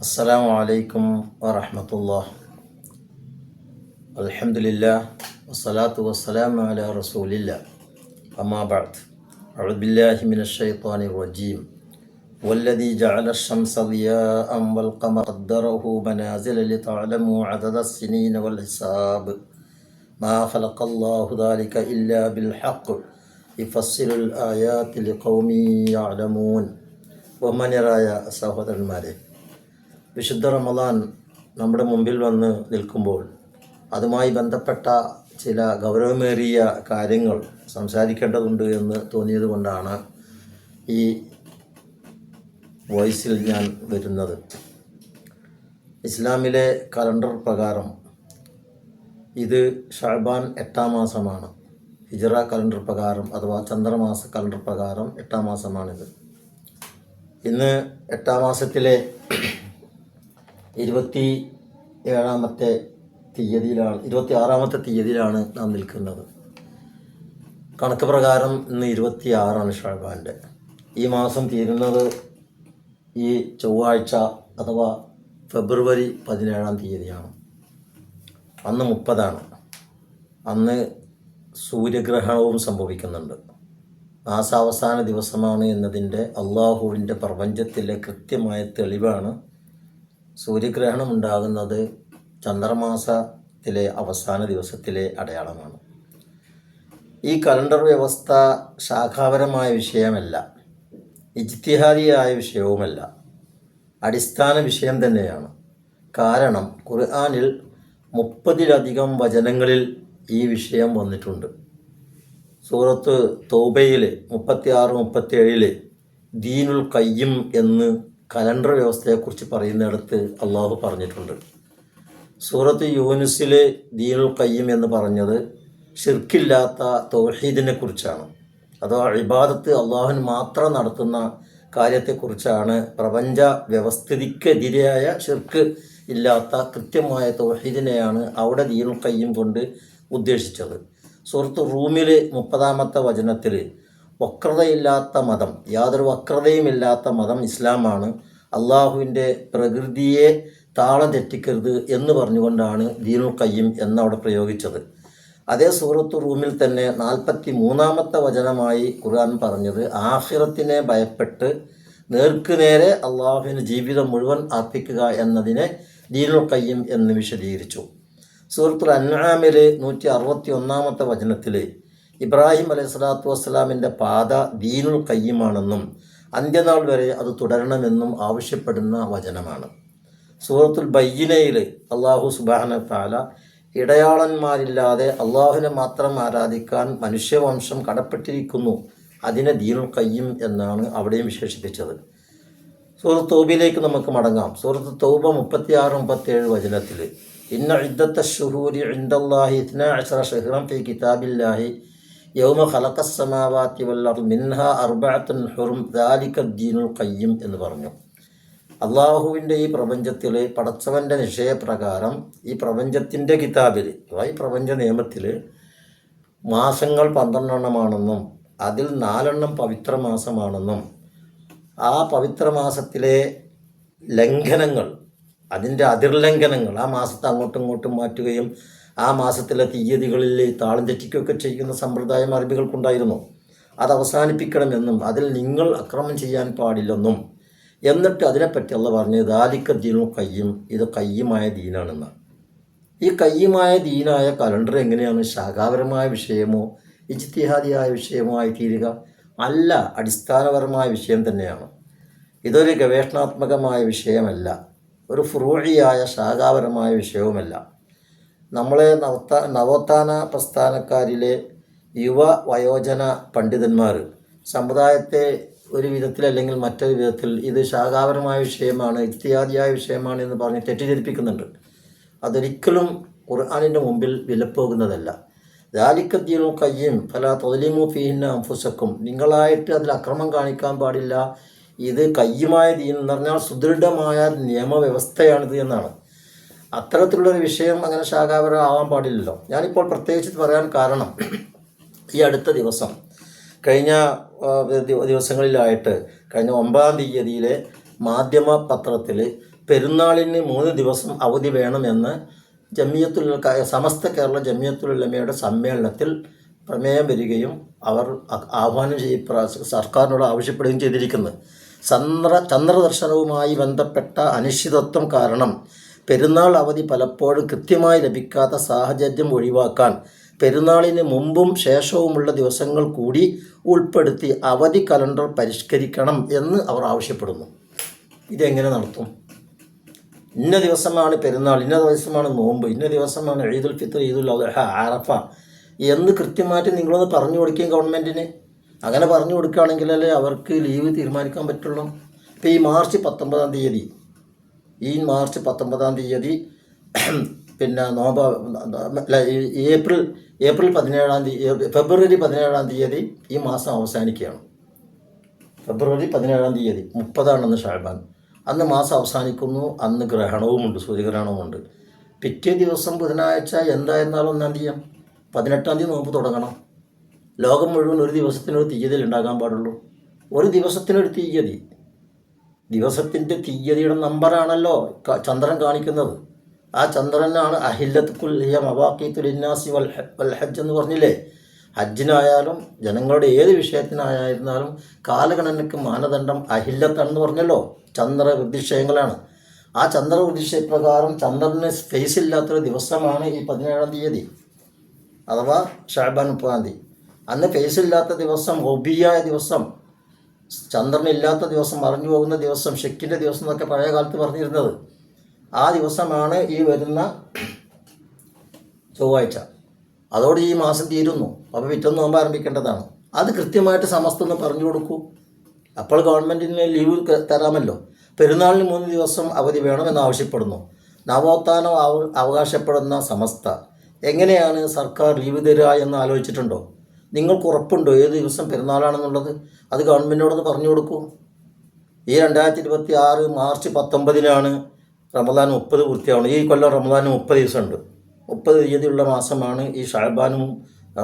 അസ്സലാമു അലൈക്കും വറഹ്മത്തുള്ളാഹി. അൽഹംദുലില്ലാഹ് വസ്സലാത്തു വസ്സലാമു അലാ റസൂലില്ലാഹ്. അമ്മാ ബഅദ്. അഊദു ബില്ലാഹി മിനശ് ശൈത്വാനിർ റജീം. വല്ലദീ ജഅല അശ്-ശംസ ദിയാഅൻ വൽ ഖമറ ഖദ്ദറഹു മനാസില ലിതഅലമു അദദസ് സിനീന വൽ ഹിസാബ്. മാ ഖലഖല്ലാഹു ദാലിക ഇല്ലാ ബിൽ ഹഖ് യുഫസ്സിലുൽ ആയാതി ലിഖൗമിൻ യഅലമൂൻ. ബഹുമാന്യരായ സഹോദരന്മാരെ, വിശുദ്ധ റമദാൻ നമ്മുടെ മുമ്പിൽ വന്ന് നിൽക്കുമ്പോൾ അതുമായി ബന്ധപ്പെട്ട ചില ഗൗരവമേറിയ കാര്യങ്ങൾ സംസാരിക്കേണ്ടതുണ്ട് എന്ന് തോന്നിയത് കൊണ്ടാണ് ഈ വോയിസിൽ ഞാൻ വരുന്നത്. ഇസ്ലാമിലെ കലണ്ടർ പ്രകാരം ഇത് ഷഅബാൻ 8-ാം മാസമാണ്. ഹിജ്റ കലണ്ടർ പ്രകാരം അഥവാ ചന്ദ്രമാസ കലണ്ടർ പ്രകാരം 8-ാം മാസമാണിത്. ഇന്ന് 8-ാം മാസത്തിലെ 26-ാമത്തെ തീയതിയിലാണ് നാം നിൽക്കുന്നത്. കണക്ക് പ്രകാരം ഇന്ന് 26-ആണ് ഷഅബാൻ്റെ. ഈ മാസം തീരുന്നത് ഈ ചൊവ്വാഴ്ച അഥവാ ഫെബ്രുവരി 17-ാം തീയതിയാണ്. അന്ന് 30-ആണ്. അന്ന് സൂര്യഗ്രഹണവും സംഭവിക്കുന്നുണ്ട്. മാസാവസാന ദിവസമാണ് എന്നതിൻ്റെ അള്ളാഹുവിൻ്റെ പ്രപഞ്ചത്തിലെ കൃത്യമായ തെളിവാണ്. സൂര്യഗ്രഹണം ഉണ്ടാകുന്നത് ചന്ദ്രമാസത്തിലെ അവസാന ദിവസത്തിലെ അടയാളമാണ്. ഈ കലണ്ടർ വ്യവസ്ഥ ശാഖാപരമായ വിഷയമല്ല, ഇജ്തിഹാദിയായ വിഷയവുമല്ല, അടിസ്ഥാന വിഷയം തന്നെയാണ്. കാരണം ഖുർആനിൽ 30-ലധികം വചനങ്ങളിൽ ഈ വിഷയം വന്നിട്ടുണ്ട്. സൂറത്ത് തൗബയിൽ 36-37 ദീനുൽ ഖയ്യിം എന്ന് കലണ്ടർ വ്യവസ്ഥയെക്കുറിച്ച് പറയുന്നിടത്ത് അള്ളാഹു പറഞ്ഞിട്ടുണ്ട്. സൂറത്ത് യൂനുസിൽ ദീനുൽ ഖയ്യിം എന്ന് പറഞ്ഞത് ഷിർക്കില്ലാത്ത തൗഹീദിനെ കുറിച്ചാണ്. അഥവാ ഇബാദത്ത് അള്ളാഹുവിന് മാത്രം നടത്തുന്ന കാര്യത്തെക്കുറിച്ചാണ്. പ്രപഞ്ച വ്യവസ്ഥിതിക്കെതിരായ ഷിർക്ക് ഇല്ലാത്ത കൃത്യമായ തൗഹീദിനെയാണ് അവിടെ ദീനുൽ ഖയ്യിം കൊണ്ട് ഉദ്ദേശിച്ചത്. സൂറത്ത് റൂമിൽ 30-ാമത്തെ വചനത്തിൽ വക്രതയില്ലാത്ത മതം, യാതൊരു വക്രതയുമില്ലാത്ത മതം ഇസ്ലാമാണ്, അള്ളാഹുവിൻ്റെ പ്രകൃതിയെ താളം തെറ്റിക്കരുത് എന്ന് പറഞ്ഞുകൊണ്ടാണ് ദീനുൽ ഖയ്യിം എന്നവിടെ പ്രയോഗിച്ചത്. അതേ സൂറത്ത് റൂമിൽ തന്നെ 43-ാമത്തെ വചനമായി ഖുർആൻ പറഞ്ഞത് ആഖിറത്തിനെ ഭയപ്പെട്ട് നേർക്കുനേരെ അള്ളാഹുവിന് ജീവിതം മുഴുവൻ അർപ്പിക്കുക എന്നതിനെ ദീനുൽ ഖയ്യിം എന്ന് വിശദീകരിച്ചു. സൂറത്തുൽ അൻആമിൽ 161-ാമത്തെ വചനത്തിൽ ഇബ്രാഹിം അലൈഹിസ്സലാത്തു വസ്സലാമിൻ്റെ പാത ദീനുൽ ഖയ്യിമാണെന്നും അന്ത്യനാൾ വരെ അത് തുടരണമെന്നും ആവശ്യപ്പെടുന്ന വചനമാണ്. സൂറത്തുൽ ബയ്യിനയിൽ അള്ളാഹു സുബ്ഹാനഹു തആല ഇടയാളന്മാരില്ലാതെ അള്ളാഹുവിനെ മാത്രം ആരാധിക്കാൻ മനുഷ്യവംശം കടപ്പെട്ടിരിക്കുന്നു, അതിനെ ദീനുൽ ഖയ്യിം എന്നാണ് അവിടെയും വിശേഷിപ്പിച്ചത്. സൂറത്ത് തൗബയിലേക്ക് നമുക്ക് മടങ്ങാം. സൂറത്ത് തൗബ 36-37 വചനത്തിൽ ഇന്ന ഇദ്ദത്ത ശുഹൂരി ഇൻദല്ലാഹി 12 ശഹ്റൻ ഫീ കിതാബില്ലാഹി യൗമ ഖലഖസ് സമാവാതി വൽ അർദ് മിൻഹാ അർബഅത്തുൻ ഹുറും ദാലിക ദീനുൽ ഖയ്യിം എന്ന് പറഞ്ഞു. അള്ളാഹുവിൻ്റെ ഈ പ്രപഞ്ചത്തിൽ പടച്ചവൻ്റെ നിശ്ചയപ്രകാരം ഈ പ്രപഞ്ചത്തിൻ്റെ കിതാബിൽ ഈ പ്രപഞ്ച നിയമത്തിൽ മാസങ്ങൾ 12 അതിൽ 4 പവിത്ര മാസമാണെന്നും ആ പവിത്ര മാസത്തിലെ ലംഘനങ്ങൾ, അതിൻ്റെ അതിർലംഘനങ്ങൾ, ആ മാസത്തെ അങ്ങോട്ടും ഇങ്ങോട്ടും മാറ്റുകയും ആ മാസത്തിലെ തീയതികളിൽ താളം തെറ്റിക്കുകയൊക്കെ ചെയ്യുന്ന സമ്പ്രദായം അറബികൾക്കുണ്ടായിരുന്നു. അത് അവസാനിപ്പിക്കണമെന്നും അതിൽ നിങ്ങൾ അക്രമം ചെയ്യാൻ പാടില്ലെന്നും, എന്നിട്ട് അതിനെപ്പറ്റി അള്ളാഹു പറഞ്ഞത് ദാലിക ദീനുൽ ഖയ്യിം, ഇത് ഖയ്യിമായ ദീനാണെന്ന്. ഈ ഖയ്യിമായ ദീനായ കലണ്ടർ എങ്ങനെയാണ് ശാഖാപരമായ വിഷയമോ ഇജ്തിഹാദിയായ വിഷയമോ ആയി തീരുക? അല്ല, അടിസ്ഥാനപരമായ വിഷയം തന്നെയാണ്. ഇതൊരു ഗവേഷണാത്മകമായ വിഷയമല്ല, ഒരു ഫുറൂഇയായ ശാഖാപരമായ വിഷയവുമല്ല. നമ്മളെ നവോത്ഥാന പ്രസ്ഥാനക്കാരിലെ യുവ വയോജന പണ്ഡിതന്മാർ സമുദായത്തെ ഒരു വിധത്തിൽ അല്ലെങ്കിൽ മറ്റൊരു വിധത്തിൽ ഇത് ശാഖാപരമായ വിഷയമാണ്, ഇജ്തിഹാദിയായ വിഷയമാണ് എന്ന് പറഞ്ഞ് തെറ്റിദ്ധരിപ്പിക്കുന്നുണ്ട്. അതൊരിക്കലും ഖുർആനിൻ്റെ മുമ്പിൽ വിലപ്പോകുന്നതല്ല. ദാലിക ദീനുൽ ഖയ്യിം ഫലാ തദ്ലിമു ഫീഹിന്ന അൻഫുസക്കും, നിങ്ങളായിട്ട് അതിൽ അക്രമം കാണിക്കാൻ പാടില്ല, ഇത് ഖയ്യിമായ ദീൻ എന്ന് പറഞ്ഞാൽ സുദൃഢമായ നിയമവ്യവസ്ഥയാണിത് എന്നാണ്. അത്തരത്തിലുള്ളൊരു വിഷയം അങ്ങനെ ശാഖാപരം ആവാൻ പാടില്ലല്ലോ. ഞാനിപ്പോൾ പ്രത്യേകിച്ച് പറയാൻ കാരണം ഈ അടുത്ത ദിവസം കഴിഞ്ഞ ദിവസങ്ങളിലായിട്ട് കഴിഞ്ഞ 9-ാം തീയതിയിലെ മാധ്യമ പത്രത്തിൽ പെരുന്നാളിന് 3 ദിവസം അവധി വേണമെന്ന് സമസ്ത കേരള ജമിയത്തുൽ ഉലമയുടെ സമ്മേളനത്തിൽ പ്രമേയം വരികയും അവർ ആഹ്വാനം സർക്കാരിനോട് ആവശ്യപ്പെടുകയും ചെയ്തിരിക്കുന്നത്. ചന്ദ്രദർശനവുമായി ബന്ധപ്പെട്ട അനിശ്ചിതത്വം കാരണം പെരുന്നാൾ അവധി പലപ്പോഴും കൃത്യമായി ലഭിക്കാത്ത സാഹചര്യം ഒഴിവാക്കാൻ പെരുന്നാളിന് മുമ്പും ശേഷവുമുള്ള ദിവസങ്ങൾ കൂടി ഉൾപ്പെടുത്തി അവധി കലണ്ടർ പരിഷ്കരിക്കണം എന്ന് അവർ ആവശ്യപ്പെടുന്നു. ഇതെങ്ങനെ നടത്തും? ഇന്ന ദിവസമാണ് പെരുന്നാൾ, ഇന്ന ദിവസമാണ് നോമ്പ്, ഇന്ന ദിവസമാണ് ഈദുൽ ഫിത്ർ, ഈദുൽ അദ്ഹ, അറഫ എന്ന് കൃത്യമായിട്ട് നിങ്ങളൊന്ന് പറഞ്ഞു കൊടുക്കുകയും ഗവൺമെൻറ്റിന്. അങ്ങനെ പറഞ്ഞു കൊടുക്കുകയാണെങ്കിലല്ലേ അവർക്ക് ലീവ് തീരുമാനിക്കാൻ പറ്റുള്ളൂ. ഇപ്പോൾ ഈ മാർച്ച് 19 തീയതി പിന്നെ നോമ്പ് ഏപ്രിൽ 17 തീയതി, ഫെബ്രുവരി 17 തീയതി ഈ മാസം അവസാനിക്കുകയാണ്. ഫെബ്രുവരി 17 തീയതി 30 ഷഅബാൻ. അന്ന് മാസം അവസാനിക്കുന്നു. അന്ന് ഗ്രഹണവുമുണ്ട്, സൂര്യഗ്രഹണവുമുണ്ട്. പിറ്റേ ദിവസം ബുധനാഴ്ച എന്തായിരുന്നാലും 1 തീയതി 18 തീയതി നോമ്പ് തുടങ്ങണം. ലോകം മുഴുവൻ ഒരു ദിവസത്തിനൊരു തീയതിയിൽ ഉണ്ടാകാൻ പാടുള്ളൂ. ഒരു ദിവസത്തിനൊരു തീയതി, ദിവസത്തിൻ്റെ തീയതിയുടെ നമ്പറാണല്ലോ ചന്ദ്രൻ കാണിക്കുന്നത്. ആ ചന്ദ്രനാണ് അഹില്ലത്തുൽ ഹിയ മവാഖീത്തുൽ ലിന്നാസി വൽ ഹജ്ജ് എന്ന് പറഞ്ഞില്ലേ. ഹജ്ജിനായാലും ജനങ്ങളുടെ ഏത് വിഷയത്തിനായിരുന്നാലും കാലഗണനയ്ക്ക് മാനദണ്ഡം അഹില്ലത്താണെന്ന് പറഞ്ഞല്ലോ. ചന്ദ്രവൃദ്ധിക്ഷയങ്ങളാണ്. ആ ചന്ദ്രവൃദ്ധിക്ഷയപ്രകാരം ചന്ദ്രന് സ്പേസ് ഇല്ലാത്തൊരു ദിവസമാണ് ഈ 17 തീയതി അഥവാ ഷഅബാൻ 30 തീയതി. അന്ന് ഫേസ് ഇല്ലാത്ത ദിവസം, ഒബിയായ ദിവസം, ചന്ദ്രനില്ലാത്ത ദിവസം, മറിഞ്ഞു പോകുന്ന ദിവസം, ഷെക്കിൻ്റെ ദിവസം എന്നൊക്കെ പഴയ കാലത്ത് പറഞ്ഞിരുന്നത്. ആ ദിവസമാണ് ഈ വരുന്ന ചൊവ്വാഴ്ച. അതോടെ ഈ മാസം തീരുന്നു. അപ്പോൾ പിറ്റേന്ന് നോമ്പ് ആരംഭിക്കേണ്ടതാണ്. അത് കൃത്യമായിട്ട് സമസ്തൊന്ന് പറഞ്ഞു കൊടുക്കൂ. അപ്പോൾ ഗവൺമെൻറ്റിന് ലീവ് തരാമല്ലോ. പെരുന്നാളിന് 3 ദിവസം അവധി വേണമെന്ന് ആവശ്യപ്പെടുന്നു. നവോത്ഥാനം അവകാശപ്പെടുന്ന സമസ്ത എങ്ങനെയാണ് സർക്കാർ ലീവ് തരിക എന്ന് ആലോചിച്ചിട്ടുണ്ടോ? നിങ്ങൾക്ക് ഉറപ്പുണ്ടോ ഏത് ദിവസം പെരുന്നാളാണെന്നുള്ളത്? അത് ഗവൺമെൻറ്റിനോടൊന്ന് പറഞ്ഞു കൊടുക്കൂ. ഈ 2026 മാർച്ച് 19 റമദാൻ 30 പൂർത്തിയാവണം. ഈ കൊല്ലം റമദാൻ 30 ദിവസമുണ്ട്. 30 തീയതിയുള്ള മാസമാണ് ഈ ഷഅബാനും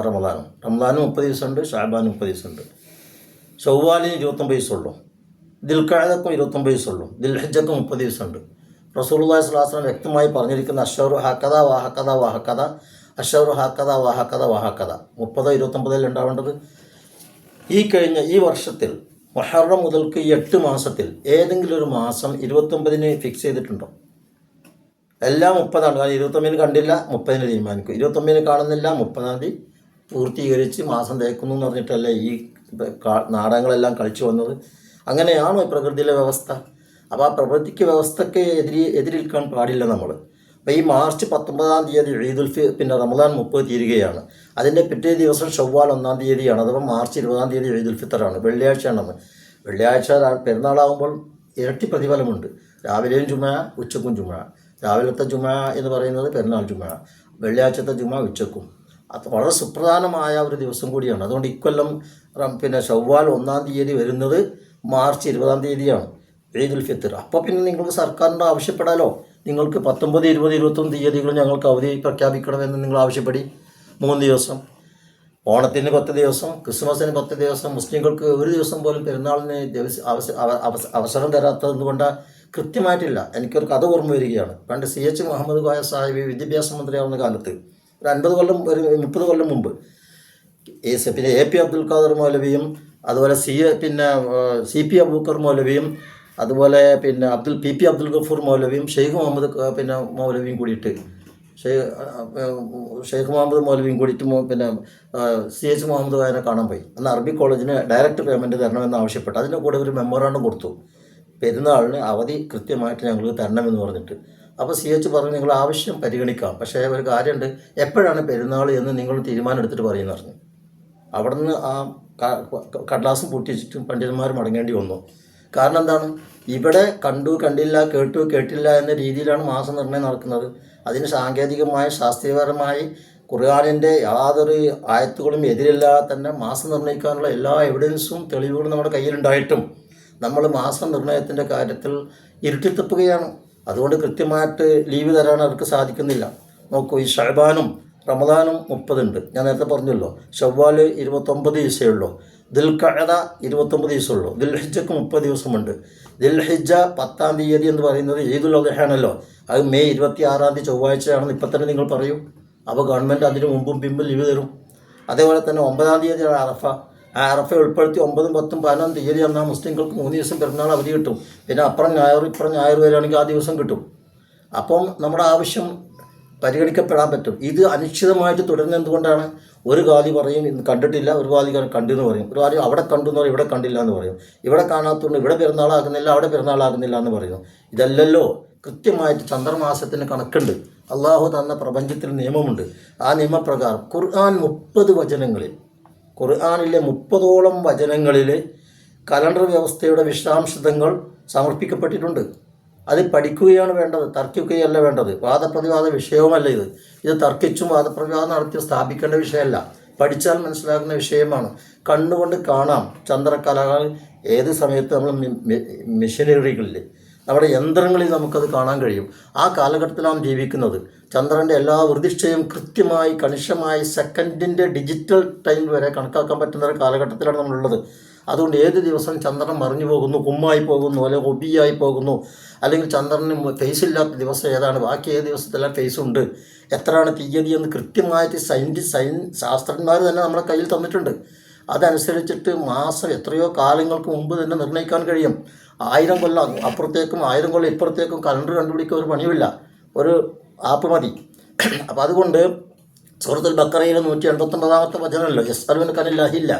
റമദാനും. റമദാനും 30 ദിവസമുണ്ട്, ഷഅബാനും 30 ദിവസമുണ്ട്. ശവ്വാലിന് 29 ദിവസമുള്ളൂ. ദിൽഖഅദക്കും 29 ദിവസമുള്ളൂ. ദിൽഹിജ്ജക്കും 30 ദിവസമുണ്ട്. റസൂലുള്ളാഹി സ്വല്ലല്ലാഹു അലൈഹി വസല്ലം വ്യക്തമായി പറഞ്ഞിരിക്കുന്ന അശ്ശഹ്റു ഹക്കദ വഹക്കദ വഹക്കദ, അശ്ശഹ്റു ഹക്കദ വഹക്കദ വഹക്കദ, 30 29 ഉണ്ടാവേണ്ടത്. ഈ കഴിഞ്ഞ ഈ വർഷത്തിൽ മുഹറം മുതൽക്ക് 8 മാസത്തിൽ ഏതെങ്കിലും ഒരു മാസം 29 ഫിക്സ് ചെയ്തിട്ടുണ്ടോ? എല്ലാം 30ആണ്. കാരണം 29 കണ്ടില്ല, 30 തീരുമാനിക്കും. 29 കാണുന്നില്ല, 30 പൂർത്തീകരിച്ച് മാസം തേക്കുന്നു എന്ന് പറഞ്ഞിട്ടല്ലേ ഈ നാടകങ്ങളെല്ലാം കളിച്ചു വന്നത്. അങ്ങനെയാണോ ഈ പ്രകൃതിയിലെ വ്യവസ്ഥ? അപ്പോൾ ആ പ്രകൃതിക്ക് വ്യവസ്ഥയ്ക്ക് എതിരിൽക്കാൻ പാടില്ല നമ്മൾ. അപ്പോൾ ഈ മാർച്ച് 19 തീയതി ഈദുൽ പിന്നെ റമദാൻ 30 തീരുകയാണ്. അതിൻ്റെ പിറ്റേ ദിവസം ഷവ്വാൽ 1 തീയതിയാണ്. അഥവാ മാർച്ച് 20 തീയതി ഈദുൽ ഫിത്തറാണ്, വെള്ളിയാഴ്ചയാണെന്ന്. വെള്ളിയാഴ്ച പെരുന്നാളാകുമ്പോൾ ഇരട്ടി പ്രതിഫലമുണ്ട്. രാവിലെയും ജുമുഅ, ഉച്ചക്കും ജുമുഅ. രാവിലത്തെ ജുമുഅ എന്ന് പറയുന്നത് പെരുന്നാൾ ജുമുഅ, വെള്ളിയാഴ്ചത്തെ ജുമുഅ ഉച്ചക്കും. അത് വളരെ സുപ്രധാനമായ ഒരു ദിവസം കൂടിയാണ്. അതുകൊണ്ട് ഇക്കൊല്ലം പിന്നെ ഷവ്വാൽ 1 തീയതി വരുന്നത് മാർച്ച് 20 തീയതിയാണ്, ഈദുൽ ഫിത്തർ. അപ്പോൾ പിന്നെ നിങ്ങൾക്ക് സർക്കാരിനോട് ആവശ്യപ്പെടാലോ. നിങ്ങൾക്ക് 19, 20, 21 തീയതികൾ ഞങ്ങൾക്ക് അവധി പ്രഖ്യാപിക്കണമെന്ന് നിങ്ങൾ ആവശ്യപ്പെടി. 3 ദിവസം, ഓണത്തിന് 10 ദിവസം, ക്രിസ്മസിന് 10 ദിവസം, മുസ്ലിങ്ങൾക്ക് ഒരു ദിവസം പോലും പെരുന്നാളിന് അവസരം തരാത്തത് എന്തുകൊണ്ടാണ്? കൃത്യമായിട്ടില്ല. എനിക്കൊരു കഥ ഓർമ്മ വരികയാണ്. പണ്ട് CH മുഹമ്മദ് കോയ സാഹിബ് വിദ്യാഭ്യാസ മന്ത്രിയാവുന്ന കാലത്ത് ഒരു 50 കൊല്ലം, ഒരു 30 കൊല്ലം മുമ്പ് പിന്നെ AP അബ്ദുൽ ഖാദർ മൗലവിയും അതുപോലെ CP അബൂബക്കർ മൗലവിയും അതുപോലെ പിന്നെ PP അബ്ദുൽ ഗഫൂർ മൗലവിയും ഷെയ്ഖ് മുഹമ്മദ് പിന്നെ മൗലവിയും കൂടിയിട്ട് ഷെയ്ഖ് മുഹമ്മദ് മൗലവിയും കൂടിയിട്ട് പിന്നെ CH മുഹമ്മദ് കോയനെ കാണാൻ പോയി. അന്ന് അറബി കോളേജിന് ഡയറക്റ്റ് പേയ്മെൻറ്റ് തരണമെന്ന് ആവശ്യപ്പെട്ടു. അതിൻ്റെ കൂടെ ഒരു മെമ്മോറാണ്ടം കൊടുത്തു, പെരുന്നാളിന് അവധി കൃത്യമായിട്ട് ഞങ്ങൾക്ക് തരണമെന്ന് പറഞ്ഞിട്ട്. അപ്പോൾ CH പറഞ്ഞു, നിങ്ങൾ ആവശ്യം പരിഗണിക്കാം, പക്ഷേ ഒരു കാര്യമുണ്ട്, എപ്പോഴാണ് പെരുന്നാൾ എന്ന് നിങ്ങൾ തീരുമാനം എടുത്തിട്ട് പറയുമെന്ന് പറഞ്ഞു. അവിടെ നിന്ന് ആ കടലാസും പൂട്ടിച്ചിട്ടും പണ്ഡിതന്മാർ മടങ്ങേണ്ടി വന്നു. കാരണം എന്താണ്? ഇവിടെ കണ്ടു കണ്ടില്ല, കേട്ടു കേട്ടില്ല എന്ന രീതിയിലാണ് മാസനിർണ്ണയം നടക്കുന്നത്. അതിന് സാങ്കേതികമായി ശാസ്ത്രീയപരമായി ഖുർആനിൻ്റെ യാതൊരു ആയത്തുകളും എതിരില്ലാതെ തന്നെ മാസം നിർണ്ണയിക്കാനുള്ള എല്ലാ എവിഡൻസും തെളിവുകളും നമ്മുടെ കയ്യിലുണ്ടായിട്ടും നമ്മൾ മാസനിർണ്ണയത്തിൻ്റെ കാര്യത്തിൽ ഇരുട്ടിത്തപ്പുകയാണ്. അതുകൊണ്ട് കൃത്യമായിട്ട് ലീവ് തരാൻ അവർക്ക് സാധിക്കുന്നില്ല. നോക്കൂ, ഈ ഷഅബാനും റമദാനും 30 ഉണ്ട്. ഞാൻ നേരത്തെ പറഞ്ഞല്ലോ. ഷവ്വാൽ 29 ദിവസമേ ഉള്ളൂ. ദുൽഖഅദ 29 ദിവസമുള്ളൂ. ദുൽഹിജ്ജക്ക് 30 ദിവസമുണ്ട്. ദുൽഹിജ്ജ 10-ാം തീയതി എന്ന് പറയുന്നത് ഈദുൽ അദ്ഹയാണല്ലോ. അത് മെയ് 26-ാം തീയതി ചൊവ്വാഴ്ചയാണെന്ന് ഇപ്പം തന്നെ നിങ്ങൾ പറയൂ. അപ്പോൾ ഗവൺമെൻറ് അതിന് മുമ്പും പിമ്പും ലീവ് തരും. അതേപോലെ തന്നെ 9-ാം തീയതി അറഫ. ആ അറഫ ഉൾപ്പെടുത്തി 9, 10, 11 തീയതി എന്നാൽ മുസ്ലിങ്ങൾക്ക് 3 ദിവസം പെരുന്നാൾ അവധി കിട്ടും. പിന്നെ അപ്പുറം ഞായർ ഇപ്പുറം ഞായർ വരികയാണെങ്കിൽ ആ ദിവസം കിട്ടും. അപ്പം നമ്മുടെ ആവശ്യം പരിഗണിക്കപ്പെടാൻ പറ്റും. ഇത് അനിശ്ചിതമായിട്ട് തുടരുന്നത് എന്തുകൊണ്ടാണ്? ഒരു ഗാലി പറയും ഇന്ന് കണ്ടിട്ടില്ല, ഒരു ഗാലി കണ്ടെന്ന് പറയും, ഒരു ഗാലി അവിടെ കണ്ടു എന്ന് പറയും, ഇവിടെ കണ്ടില്ല എന്ന് പറയും, ഇവിടെ കാണാത്തതുകൊണ്ട് ഇവിടെ പെരുന്നാളാകുന്നില്ല, അവിടെ പെരുന്നാളാകുന്നില്ല എന്ന് പറയുന്നു. ഇതല്ലല്ലോ, കൃത്യമായിട്ട് ചന്ദ്രമാസത്തിന് കണക്കുണ്ട്. അള്ളാഹു തന്ന പ്രപഞ്ചത്തിൽ നിയമമുണ്ട്. ആ നിയമപ്രകാരം ഖുർആൻ 30 വചനങ്ങളിൽ, ഖുർആനിലെ 30ഓളം വചനങ്ങളിൽ കലണ്ടർ വ്യവസ്ഥയുടെ വിശദാംശങ്ങൾ സമർപ്പിക്കപ്പെട്ടിട്ടുണ്ട്. അത് പഠിക്കുകയാണ് വേണ്ടത്, തർക്കിക്കുകയല്ല വേണ്ടത്. വാദപ്രതിവാദ വിഷയവുമല്ല ഇത്. ഇത് തർക്കിച്ചും വാദപ്രതിവാദം നടത്തി സ്ഥാപിക്കേണ്ട വിഷയമല്ല, പഠിച്ചാൽ മനസ്സിലാക്കുന്ന വിഷയമാണ്. കണ്ണുകൊണ്ട് കാണാം ചന്ദ്രകലകൾ ഏത് സമയത്ത് നമ്മൾ മെഷീനറികളിൽ, നമ്മുടെ യന്ത്രങ്ങളിൽ നമുക്കത് കാണാൻ കഴിയും. ആ കാലഘട്ടത്തിലാണ് ജീവിക്കുന്നത്. ചന്ദ്രൻ്റെ എല്ലാ വൃതിഷ്ഠയും കൃത്യമായി കണിശമായി സെക്കൻഡിൻ്റെ ഡിജിറ്റൽ ടൈം വരെ കണക്കാക്കാൻ പറ്റുന്ന ഒരു കാലഘട്ടത്തിലാണ് നമ്മളുള്ളത്. അതുകൊണ്ട് ഏത് ദിവസം ചന്ദ്രൻ മറിഞ്ഞു പോകുന്നു, കുമ്മായി പോകുന്നു, അല്ലെങ്കിൽ ഒബിയായി പോകുന്നു, അല്ലെങ്കിൽ ചന്ദ്രന് ഫേസ് ഇല്ലാത്ത ദിവസം ഏതാണ്, ബാക്കി ഏത് ദിവസത്തെല്ലാം ഫേസ് ഉണ്ട്, എത്രയാണ് തീയതി എന്ന് കൃത്യമായിട്ട് ശാസ്ത്രജ്ഞന്മാർ തന്നെ നമ്മുടെ കയ്യിൽ തന്നിട്ടുണ്ട്. അതനുസരിച്ചിട്ട് മാസം എത്രയോ കാലങ്ങൾക്ക് മുമ്പ് തന്നെ നിർണ്ണയിക്കാൻ കഴിയും. 1000 കൊല്ലം അപ്പുറത്തേക്കും 1000 കൊല്ലം ഇപ്പുറത്തേക്കും കലണ്ടർ കണ്ടുപിടിക്കാൻ ഒരു പണിയില്ല, ഒരു ആപ്പ് മതി. അപ്പം അതുകൊണ്ട് സൂറത്തുൽ ബഖറയിലെ 189-ാമത്തെ വചനമല്ലോ, യസ്അലൂനക അനിൽ അഹില്ല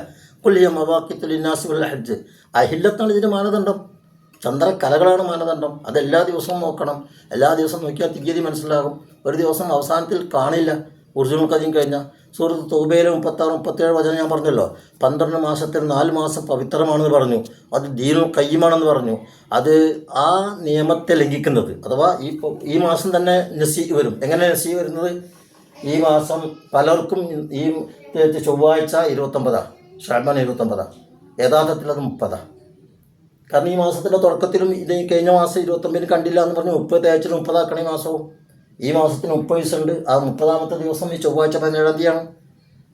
ഖുൽ ഹിയ മവാഖീതു ലിന്നാസി വൽ ഹജ്ജ്. അഹില്ലത്താണ് ഇതിൻ്റെ മാനദണ്ഡം, ചന്ദ്രക്കലകളാണ് മാനദണ്ഡം. അതെല്ലാ ദിവസവും നോക്കണം. എല്ലാ ദിവസവും നോക്കിയാൽ തീയതി മനസ്സിലാകും. ഒരു ദിവസം അവസാനത്തിൽ കാണില്ല. ഉർജുൽ ഖദീം കഴിഞ്ഞ സൂറത്ത് തൗബയിലെ 36, 37 വചനം ഞാൻ പറഞ്ഞല്ലോ. 12 മാസത്തിൽ 4 മാസം പവിത്രമാണെന്ന് പറഞ്ഞു. അത് ദീനുൽ ഖയ്യിമാണെന്ന് പറഞ്ഞു. അത് ആ നിയമത്തെ ലംഘിക്കുന്നത്, അഥവാ ഈ മാസം തന്നെ നസീ വരും. എങ്ങനെ നസീ വരുന്നത്? ഈ മാസം പലർക്കും ഈ ചൊവ്വാഴ്ച 29, ഷഅബാൻ 29, യഥാർത്ഥത്തിൽ അത് 30. കാരണം ഈ മാസത്തിൻ്റെ തുടക്കത്തിലും ഇത് കഴിഞ്ഞ മാസം 29 കണ്ടില്ല എന്ന് പറഞ്ഞ് 30 ആഴ്ച 30 ആക്കണ ഈ മാസവും. ഈ മാസത്തിന് 30 ദിവസമുണ്ട്. ആ 30ാമത്തെ ദിവസം ഈ ചൊവ്വാഴ്ച 17-ാം തീയതിയാണ്.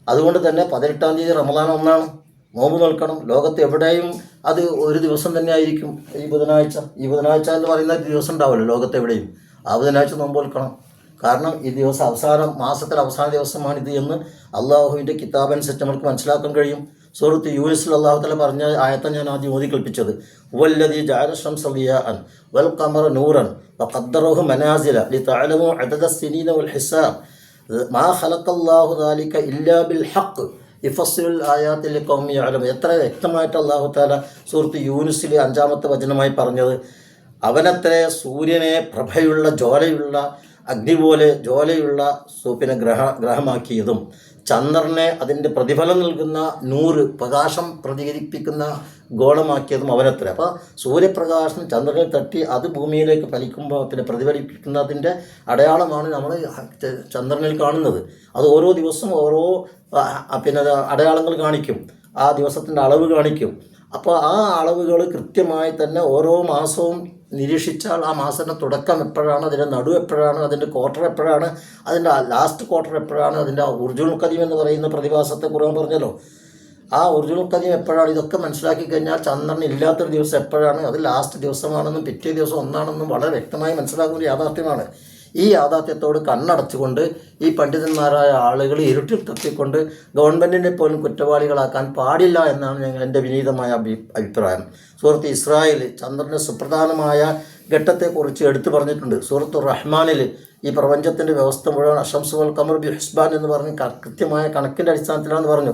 അതുകൊണ്ട് തന്നെ 18-ാം തീയതി റമദാൻ 1 നോമ്പ് നിൽക്കണം. ലോകത്ത് എവിടെയും അത് ഒരു ദിവസം തന്നെ ആയിരിക്കും. ഈ ബുധനാഴ്ച എന്ന് പറയുന്ന ദിവസം ഉണ്ടാവുമല്ലോ ലോകത്ത് എവിടെയും. ആ ബുധനാഴ്ച നോമ്പ് നിൽക്കണം. കാരണം ഈ ദിവസം മാസത്തിലെ അവസാന ദിവസമാണിത് എന്ന് അള്ളാഹുവിൻ്റെ കിതാബനുസരിച്ച് നമുക്ക് മനസ്സിലാക്കാൻ കഴിയും. സൂറത്ത് യൂനിസിൽ അല്ലാഹു തആല പറഞ്ഞ ആയത്തെ ഞാൻ ആദ്യം ഓതി കൽപ്പിച്ചത്. വല്ലദീ ജഅല ശംസ ദിയാഅൻ വൽ ഖമറ നൂറൻ വഖദ്ദറഹു മനാസില ലിതഅലമു അദദ സിനീന വൽ ഹിസാബ് മാ ഖലഖല്ലാഹു ദാലിക ഇല്ലാ ബിൽ ഹഖ് യഫസ്സിലുൽ ആയാതി ലിഖൗമി യഅലമൂൻ. എത്ര വ്യക്തമായിട്ട് അല്ലാഹു തആല സൂറത്ത് യൂനിസിലെ 5-ാമത്തെ വചനമായി പറഞ്ഞത്. അവനത്രേ സൂര്യനെ പ്രഭയുള്ള ജ്വാലയുള്ള അഗ്നി പോലെ ജ്വാലയുള്ള സൂപ്പിനെ ഗ്രഹമാക്കിയതും ചന്ദ്രനെ അതിൻ്റെ പ്രതിഫലം നൽകുന്ന പ്രകാശം പ്രതികരിപ്പിക്കുന്ന ഗോളമാക്കിയതും അവനത്ര. അപ്പോൾ സൂര്യപ്രകാശം ചന്ദ്രനിൽ തട്ടി അത് ഭൂമിയിലേക്ക് ഫലിക്കുമ്പോൾ പിന്നെ പ്രതിഫലിപ്പിക്കുന്നതിൻ്റെ അടയാളമാണ് നമ്മൾ ചന്ദ്രനിൽ കാണുന്നത്. അത് ഓരോ ദിവസവും ഓരോ അടയാളങ്ങൾ കാണിക്കും, ആ ദിവസത്തിൻ്റെ അളവ് കാണിക്കും. അപ്പോൾ ആ അളവുകൾ കൃത്യമായി തന്നെ ഓരോ മാസവും നിരീക്ഷിച്ചാൽ ആ മാസത്തിൻ്റെ തുടക്കം എപ്പോഴാണ്, അതിൻ്റെ നടുവ് എപ്പോഴാണ്, അതിൻ്റെ ക്വാർട്ടർ എപ്പോഴാണ്, അതിൻ്റെ ലാസ്റ്റ് ക്വാർട്ടർ എപ്പോഴാണ്, അതിൻ്റെ ഉർജുൽ ഖദീം എന്ന് പറയുന്ന പ്രതിഭാസത്തെ കുറിച്ച് പറഞ്ഞല്ലോ, ആ ഉർജുൽ ഖദീം എപ്പോഴാണ്, ഇതൊക്കെ മനസ്സിലാക്കി കഴിഞ്ഞാൽ ചന്ദ്രൻ ഇല്ലാത്തൊരു ദിവസം എപ്പോഴാണ്, അത് ലാസ്റ്റ് ദിവസമാണെന്നും പിറ്റേ ദിവസം ഒന്നാണെന്നും വളരെ വ്യക്തമായി മനസ്സിലാക്കുന്ന യാഥാർത്ഥ്യമാണ്. ഈ യാഥാർത്ഥ്യത്തോട് കണ്ണടച്ചുകൊണ്ട് ഈ പണ്ഡിതന്മാരായ ആളുകൾ ഇരുട്ടിൽ തപ്പിക്കൊണ്ട് ഗവൺമെൻറ്റിനെ പോലും കുറ്റവാളികളാക്കാൻ പാടില്ല എന്നാണ് എൻ്റെ വിനീതമായ അഭിപ്രായം. സൂറത്ത് ഇസ്രായേൽ ചന്ദ്രൻ്റെ സുപ്രധാനമായ ഘട്ടത്തെക്കുറിച്ച് എടുത്തു പറഞ്ഞിട്ടുണ്ട്. സൂറത്ത് റഹ്മാനിൽ ഈ പ്രപഞ്ചത്തിൻ്റെ വ്യവസ്ഥ മുഴുവൻ അശംസു വൽ ഖമർ ബി ഹുസ്ബാൻ എന്ന് പറഞ്ഞ് കൃത്യമായ കണക്കിൻ്റെ അടിസ്ഥാനത്തിലാണെന്ന് പറഞ്ഞു.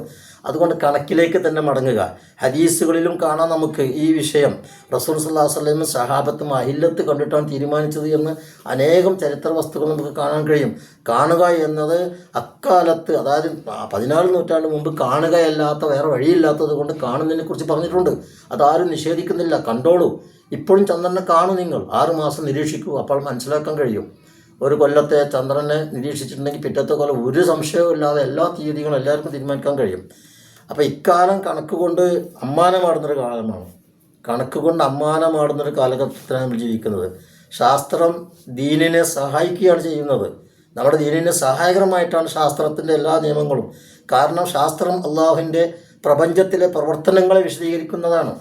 അതുകൊണ്ട് കണക്കിലേക്ക് തന്നെ മടങ്ങുക. ഹദീസുകളിലും കാണാം നമുക്ക് ഈ വിഷയം. റസൂൽ സല്ലല്ലാഹു അലൈഹി വസല്ലം സഹാബത്തും അഹില്ലത്ത് കണ്ടിട്ടാണ് തീരുമാനിച്ചത് എന്ന് അനേകം ചരിത്ര വസ്തുക്കൾ നമുക്ക് കാണാൻ കഴിയും. കാണുക എന്നത് അക്കാലത്ത്, അതായത് 14 നൂറ്റാണ്ട് മുമ്പ് കാണുകയല്ലാത്ത വേറെ വഴിയില്ലാത്തത് കൊണ്ട് കാണുന്നതിനെ കുറിച്ച് പറഞ്ഞിട്ടുണ്ട്. അതാരും നിഷേധിക്കുന്നില്ല, കണ്ടോളൂ. ഇപ്പോഴും ചന്ദ്രനെ കാണൂ, നിങ്ങൾ 6 മാസം നിരീക്ഷിക്കൂ, അപ്പോൾ മനസ്സിലാക്കാൻ കഴിയും. ഒരു കൊല്ലത്തെ ചന്ദ്രനെ നിരീക്ഷിച്ചിട്ടുണ്ടെങ്കിൽ പിറ്റത്തെ കൊല്ലം ഒരു സംശയവും ഇല്ലാതെ എല്ലാ തീയതികളും എല്ലാവർക്കും തീരുമാനിക്കാൻ കഴിയും. അപ്പോൾ ഇക്കാലം കണക്കുകൊണ്ട് അമ്മാനമാടുന്നൊരു കാലമാണ്. കണക്കുകൊണ്ട് അമ്മാനമാടുന്നൊരു കാലഘട്ടത്തിലാണ് നമ്മൾ ജീവിക്കുന്നത്. ശാസ്ത്രം ദീനിനെ സഹായിക്കുകയാണ് ചെയ്യുന്നത്. നമ്മുടെ ദീനിനെ സഹായകരമായിട്ടാണ് ശാസ്ത്രത്തിൻ്റെ എല്ലാ നിയമങ്ങളും. കാരണം ശാസ്ത്രം അള്ളാഹുവിൻ്റെ പ്രപഞ്ചത്തിലെ പ്രവർത്തനങ്ങളെ വിശദീകരിക്കുന്നതാണ്.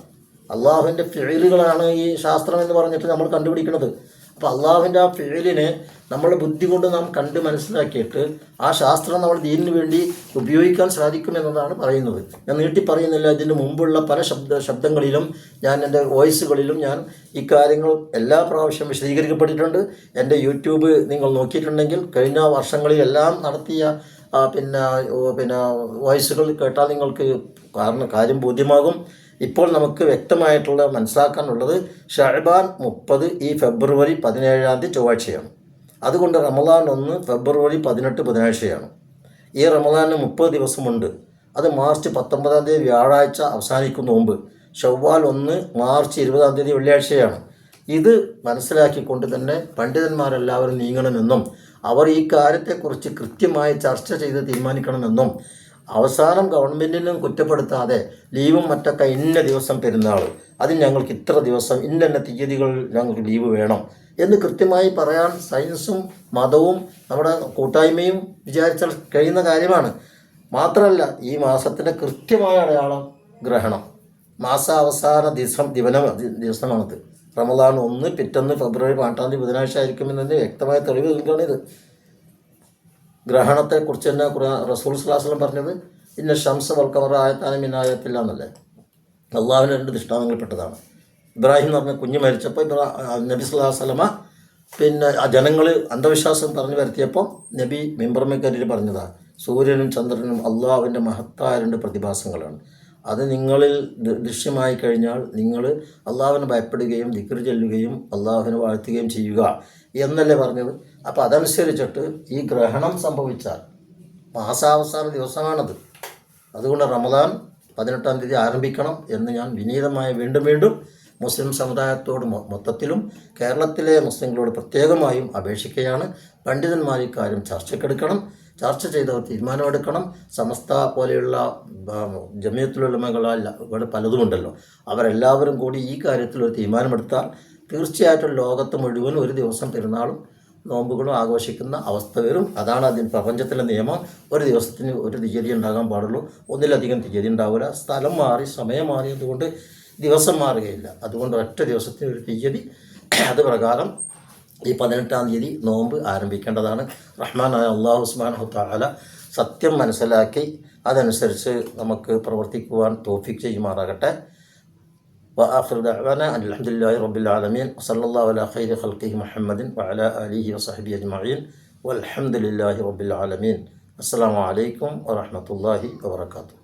അള്ളാഹുവിൻ്റെ ഫിഇലുകളാണ് ഈ ശാസ്ത്രം എന്ന് പറഞ്ഞിട്ട് നമ്മൾ കണ്ടുപിടിക്കുന്നത്. അപ്പോൾ അള്ളാഹുവിൻ്റെ ആ ഫിഇലിനെ നമ്മൾ ബുദ്ധി കൊണ്ട് നാം കണ്ട് മനസ്സിലാക്കിയിട്ട് ആ ശാസ്ത്രം നമ്മൾ ദീനിന് വേണ്ടി ഉപയോഗിക്കാൻ സാധിക്കുമെന്നതാണ് പറയുന്നത്. ഞാൻ നീട്ടി പറയുന്നില്ല. ഇതിന് മുമ്പുള്ള പല ശബ്ദങ്ങളിലും ഞാൻ എൻ്റെ വോയിസുകളിലും ഞാൻ ഇക്കാര്യങ്ങൾ എല്ലാ പ്രാവശ്യം വിശദീകരിക്കപ്പെട്ടിട്ടുണ്ട്. എൻ്റെ യൂട്യൂബ് നിങ്ങൾ നോക്കിയിട്ടുണ്ടെങ്കിൽ കഴിഞ്ഞ വർഷങ്ങളിലെല്ലാം നടത്തിയ പിന്നെ വോയിസുകൾ കേട്ടാൽ നിങ്ങൾക്ക് കാര്യം ബോധ്യമാകും. ഇപ്പോൾ നമുക്ക് വ്യക്തമായിട്ടുള്ള മനസ്സിലാക്കാനുള്ളത് ഷഅബാൻ 30 ഈ ഫെബ്രുവരി 17 ചൊവ്വാഴ്ചയാണ്. അതുകൊണ്ട് റമദാൻ 1 ഫെബ്രുവരി 18 ബുധനാഴ്ചയാണ്. ഈ റമദാന് 30 ദിവസമുണ്ട്. അത് മാർച്ച് 19 വ്യാഴാഴ്ച അവസാനിക്കുന്ന മുമ്പ്. ഷവ്വാൽ 1 മാർച്ച് 20 വെള്ളിയാഴ്ചയാണ്. ഇത് മനസ്സിലാക്കിക്കൊണ്ട് തന്നെ പണ്ഡിതന്മാരെല്ലാവരും നീങ്ങണമെന്നും അവർ ഈ കാര്യത്തെക്കുറിച്ച് കൃത്യമായി ചർച്ച ചെയ്ത് തീരുമാനിക്കണമെന്നും അവസാനം ഗവൺമെൻറ്റിനും കുറ്റപ്പെടുത്താതെ ലീവും മറ്റൊക്കെ ഇന്ന ദിവസം പെരുന്നാൾ, അതിന് ഞങ്ങൾക്ക് ഇത്ര ദിവസം ഇന്ന തീയതികൾ ഞങ്ങൾക്ക് ലീവ് വേണം എന്ന് കൃത്യമായി പറയാൻ സയൻസും മതവും നമ്മുടെ കൂട്ടായ്മയും വിചാരിച്ചാൽ കഴിയുന്ന കാര്യമാണ്. മാത്രമല്ല ഈ മാസത്തിൻ്റെ കൃത്യമായ അടയാളം ഗ്രഹണം. മാസാവസാന ദിവസമാണത്. റമദാൻ 1 പിറ്റേന്ന് ഫെബ്രുവരി 18 ബുധനാഴ്ച ആയിരിക്കുമെന്നതിന് വ്യക്തമായ തെളിവ് നൽകുകയാണിത്. ഗ്രഹണത്തെക്കുറിച്ച് തന്നെ റസൂൽ സ്വല്ലല്ലാഹു അലൈഹി വസല്ലം പറഞ്ഞത് ഇന്ന ശംസ വൽ ഖമറ ആയത്താനി മിൻ ആയത്തില്ല എന്നല്ലേ. അള്ളാഹുവിൻ്റെ 2 ദൃഷ്ടാന്തങ്ങളിൽപ്പെട്ടതാണ്. ഇബ്രാഹിം എന്ന് പറഞ്ഞ കുഞ്ഞ് മരിച്ചപ്പോൾ നബി സ്വല്ലല്ലാഹു അലൈഹി വസല്ലമ ജനങ്ങൾ അന്ധവിശ്വാസം പറഞ്ഞു വരുത്തിയപ്പോൾ നബി മിമ്പർമേക്കരിൽ പറഞ്ഞതാണ് സൂര്യനും ചന്ദ്രനും അള്ളാഹുവിൻ്റെ മഹത്തായ 2 പ്രതിഭാസങ്ങളാണ്. അത് നിങ്ങളിൽ ദൃശ്യമായി കഴിഞ്ഞാൽ നിങ്ങൾ അള്ളാഹുവിനെ ഭയപ്പെടുകയും ദിക്ർ ചൊല്ലുകയും അള്ളാഹുവിനെ വാഴ്ത്തുകയും ചെയ്യുക എന്നല്ലേ പറഞ്ഞത്. അപ്പോൾ അതനുസരിച്ചിട്ട് ഈ ഗ്രഹണം സംഭവിച്ചാൽ മാസാവസാന ദിവസമാണത്. അതുകൊണ്ട് റമദാൻ 18 ആരംഭിക്കണം എന്ന് ഞാൻ വിനീതമായി വീണ്ടും മുസ്ലിം സമുദായത്തോട് മൊത്തത്തിലും കേരളത്തിലെ മുസ്ലിങ്ങളോട് പ്രത്യേകമായും അപേക്ഷിക്കുകയാണ്. പണ്ഡിതന്മാർ ഇക്കാര്യം ചർച്ചയ്ക്കെടുക്കണം. ചർച്ച ചെയ്തവർ തീരുമാനമെടുക്കണം. സമസ്ത പോലെയുള്ള ജമിയത്തുൽ ഉലമകൾ പലതുമുണ്ടല്ലോ, അവരെല്ലാവരും കൂടി ഈ കാര്യത്തിൽ ഒരു തീരുമാനമെടുത്താൽ തീർച്ചയായിട്ടും ലോകത്ത് മുഴുവൻ ഒരു ദിവസം പെരുന്നാളും നോമ്പുകളും ആഘോഷിക്കുന്ന അവസ്ഥ വരും. അതാണ് അതിന് പ്രപഞ്ചത്തിലെ നിയമം. ഒരു ദിവസത്തിന് ഒരു തീയതി ഉണ്ടാകാൻ പാടുള്ളൂ, ഒന്നിലധികം തീയതി ഉണ്ടാവില്ല. സ്ഥലം മാറി സമയം മാറിയതുകൊണ്ട് ദിവസം മാറുകയില്ല. അതുകൊണ്ട് ഒറ്റ ദിവസത്തിന് ഒരു തീയതി, അത് പ്രകാരം ഈ 18 നോമ്പ് ആരംഭിക്കേണ്ടതാണ്. റഹ്മാനായ അല്ലാഹു സുബ്ഹാനഹു വതആല സത്യം മനസ്സിലാക്കി അതനുസരിച്ച് നമുക്ക് പ്രവർത്തിക്കുവാൻ തൗഫീഖ് ചെയ്യുമാറാകട്ടെ. വആഖിറു ദഅ്വാനാ അൽഹംദുലില്ലാഹി റബ്ബിൽ ആലമീൻ വസല്ലല്ലാഹു അലാ ഖൈരി ഖൽഖിഹി മുഹമ്മദിൻ വഅലാ ആലിഹി വസഹ്ബിഹി അജ്മഈൻ വൽഹംദുലില്ലാഹി റബ്ബിൽ ആലമീൻ. അസ്സലാമു അലൈക്കും വറഹ്മത്തുള്ളാഹി വബറകാതുഹു.